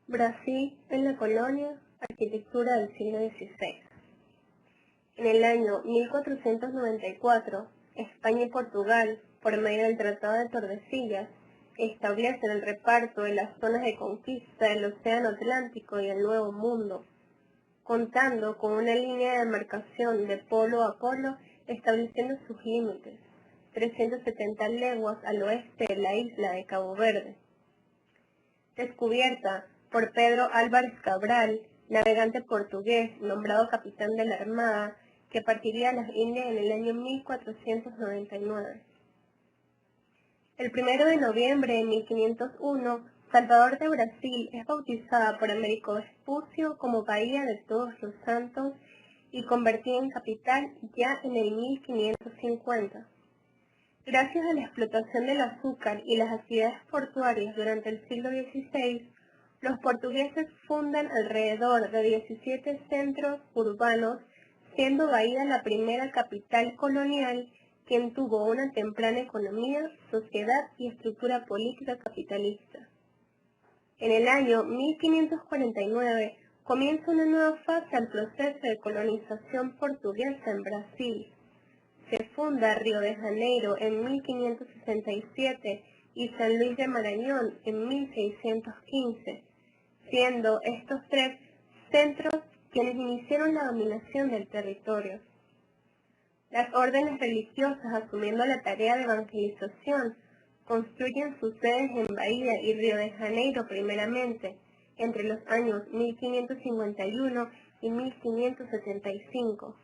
Brasil en la colonia, arquitectura del siglo XVI. En el año 1494, España y Portugal, por medio del Tratado de Tordesillas, establecen el reparto de las zonas de conquista del Océano Atlántico y el Nuevo Mundo, contando con una línea de demarcación de polo a polo, estableciendo sus límites, 370 leguas al oeste de la isla de Cabo Verde. Descubierta por Pedro Álvares Cabral, navegante portugués nombrado capitán de la Armada, que partiría a las Indias en el año 1499. El 1 de noviembre de 1501, Salvador de Brasil es bautizada por Américo Vespucio como Bahía de Todos los Santos y convertida en capital ya en el 1550. Gracias a la explotación del azúcar y las actividades portuarias durante el siglo XVI, los portugueses fundan alrededor de 17 centros urbanos, siendo Bahía la primera capital colonial quien tuvo una temprana economía, sociedad y estructura política capitalista. En el año 1549 comienza una nueva fase al proceso de colonización portuguesa en Brasil. Se funda Río de Janeiro en 1567 y San Luis de Marañón en 1615, siendo estos tres centros quienes iniciaron la dominación del territorio. Las órdenes religiosas, asumiendo la tarea de evangelización, construyen sus sedes en Bahía y Río de Janeiro primeramente, entre los años 1551 y 1575.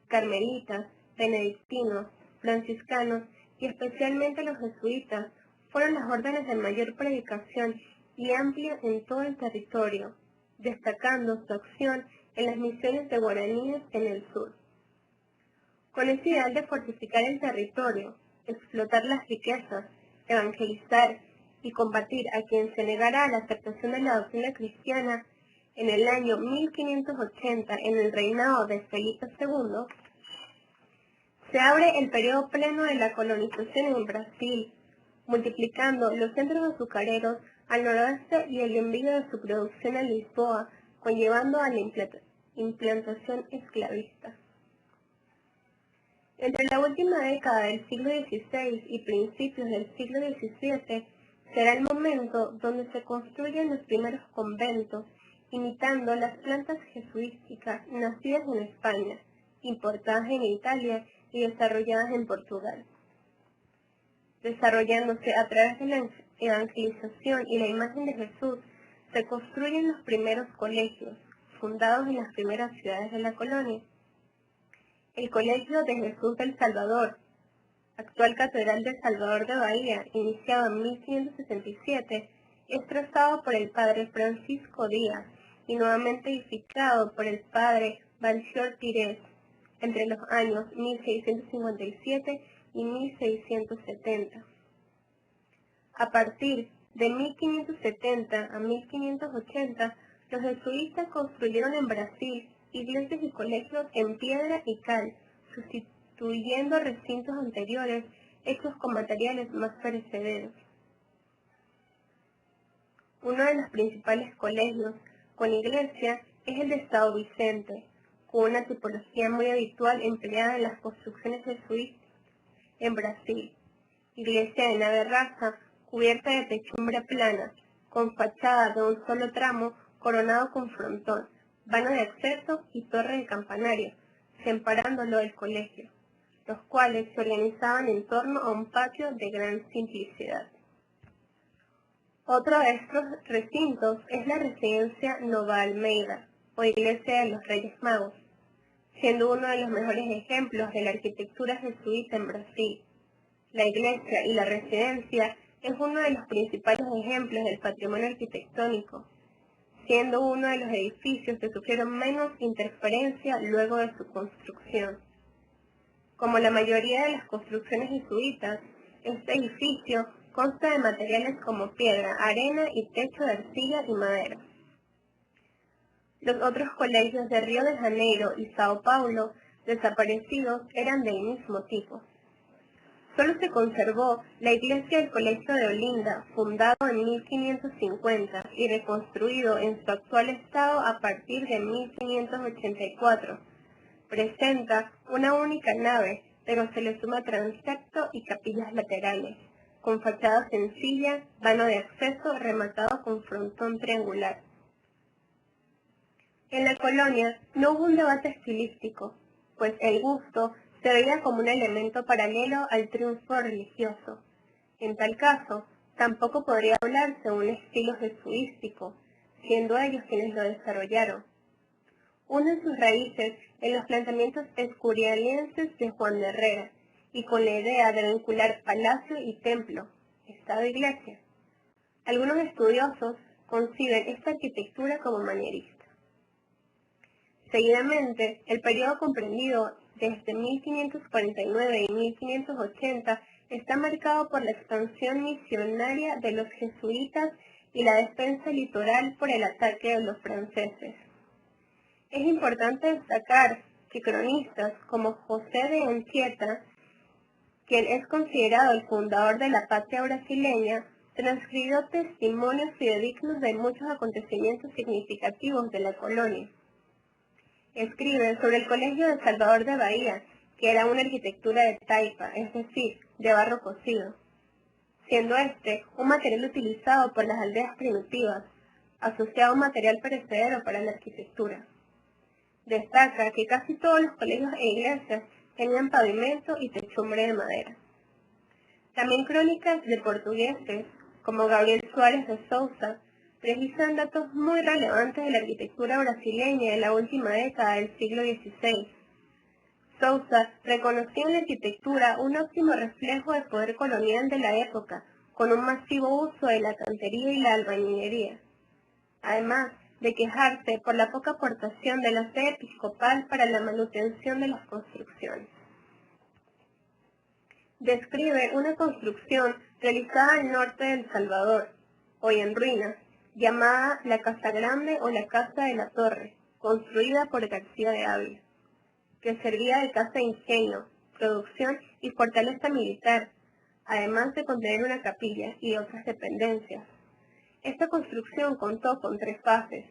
Carmelitas, benedictinos, franciscanos y especialmente los jesuitas fueron las órdenes de mayor predicación y amplia en todo el territorio, destacando su acción en las misiones de guaraníes en el sur. Con ese ideal de fortificar el territorio, explotar las riquezas, evangelizar y combatir a quien se negara a la aceptación de la doctrina cristiana, en el año 1580, en el reinado de Felipe II, se abre el periodo pleno de la colonización en Brasil, multiplicando los centros azucareros al noroeste y el envío de su producción a Lisboa, conllevando a la implantación esclavista. Entre la última década del siglo XVI y principios del siglo XVII será el momento donde se construyen los primeros conventos, imitando las plantas jesuíticas nacidas en España, importadas en Italia y desarrolladas en Portugal. Desarrollándose a través de la evangelización y la imagen de Jesús, se construyen los primeros colegios, fundados en las primeras ciudades de la colonia. El Colegio de Jesús del Salvador, actual Catedral de Salvador de Bahía, iniciado en 1567, es trazado por el padre Francisco Díaz y nuevamente edificado por el padre Melchior Pires entre los años 1657 y 1670. A partir de 1570 a 1580, los jesuitas construyeron en Brasil iglesias y colegios en piedra y cal, sustituyendo recintos anteriores hechos con materiales más perecederos. Uno de los principales colegios con iglesia es el de São Vicente, con una tipología muy habitual empleada en las construcciones jesuíticas en Brasil. Iglesia de nave rasa, cubierta de techumbre plana, con fachada de un solo tramo coronado con frontón, vano de acceso y torre de campanario, separándolo del colegio, los cuales se organizaban en torno a un patio de gran simplicidad. Otro de estos recintos es la residencia Nova Almeida, o Iglesia de los Reyes Magos, siendo uno de los mejores ejemplos de la arquitectura jesuita en Brasil. La iglesia y la residencia es uno de los principales ejemplos del patrimonio arquitectónico, siendo uno de los edificios que sufrieron menos interferencia luego de su construcción. Como la mayoría de las construcciones jesuitas, este edificio consta de materiales como piedra, arena y techo de arcilla y madera. Los otros colegios de Río de Janeiro y Sao Paulo, desaparecidos, eran del mismo tipo. Solo se conservó la iglesia del Colegio de Olinda, fundado en 1550 y reconstruido en su actual estado a partir de 1584. Presenta una única nave, pero se le suma transepto y capillas laterales, con fachada sencilla, vano de acceso rematado con frontón triangular. En la colonia no hubo un debate estilístico, pues el gusto se veía como un elemento paralelo al triunfo religioso. En tal caso, tampoco podría hablarse de un estilo jesuístico, siendo ellos quienes lo desarrollaron. Unen sus raíces en los planteamientos escurialienses de Juan de Herrera, y con la idea de vincular palacio y templo, estado e iglesia. Algunos estudiosos conciben esta arquitectura como manierista. Seguidamente, el periodo comprendido desde 1549 y 1580 está marcado por la expansión misionaria de los jesuitas y la defensa litoral por el ataque de los franceses. Es importante destacar que cronistas como José de Anchieta, quien es considerado el fundador de la patria brasileña, transcribió testimonios fidedignos de muchos acontecimientos significativos de la colonia. Escribe sobre el Colegio de Salvador de Bahía, que era una arquitectura de taipa, es decir, de barro cocido, siendo este un material utilizado por las aldeas primitivas, asociado a un material perecedero para la arquitectura. Destaca que casi todos los colegios e iglesias tenían pavimento y techumbre de madera. También crónicas de portugueses, como Gabriel Suárez de Sousa, precisan datos muy relevantes de la arquitectura brasileña de la última década del siglo XVI. Sousa reconoció en la arquitectura un óptimo reflejo del poder colonial de la época, con un masivo uso de la cantería y la albañilería, además de quejarse por la poca aportación de la sede episcopal para la manutención de las construcciones. Describe una construcción realizada al norte de El Salvador, hoy en ruinas, llamada la Casa Grande o la Casa de la Torre, construida por García de Ávila, que servía de casa de ingenio, producción y fortaleza militar, además de contener una capilla y otras dependencias. Esta construcción contó con 3 fases.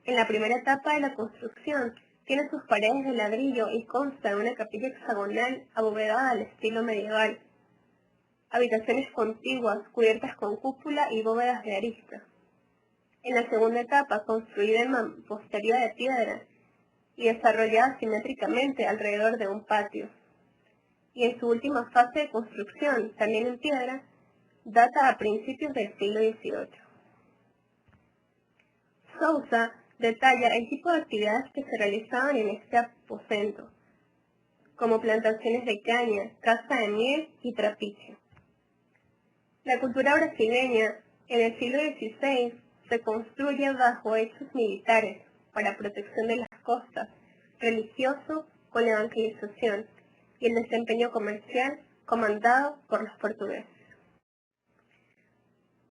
En la primera etapa de la construcción tiene sus paredes de ladrillo y consta de una capilla hexagonal abovedada al estilo medieval, habitaciones contiguas cubiertas con cúpula y bóvedas de arista. En la segunda etapa, construida en mampostería de piedra y desarrollada simétricamente alrededor de un patio. Y en su última fase de construcción, también en piedra, data a principios del siglo XVIII. Sousa detalla el tipo de actividades que se realizaban en este aposento, como plantaciones de caña, caza de miel y trapiche. La cultura brasileña en el siglo XVI se construye bajo hechos militares para protección de las costas, religioso con la evangelización y el desempeño comercial comandado por los portugueses.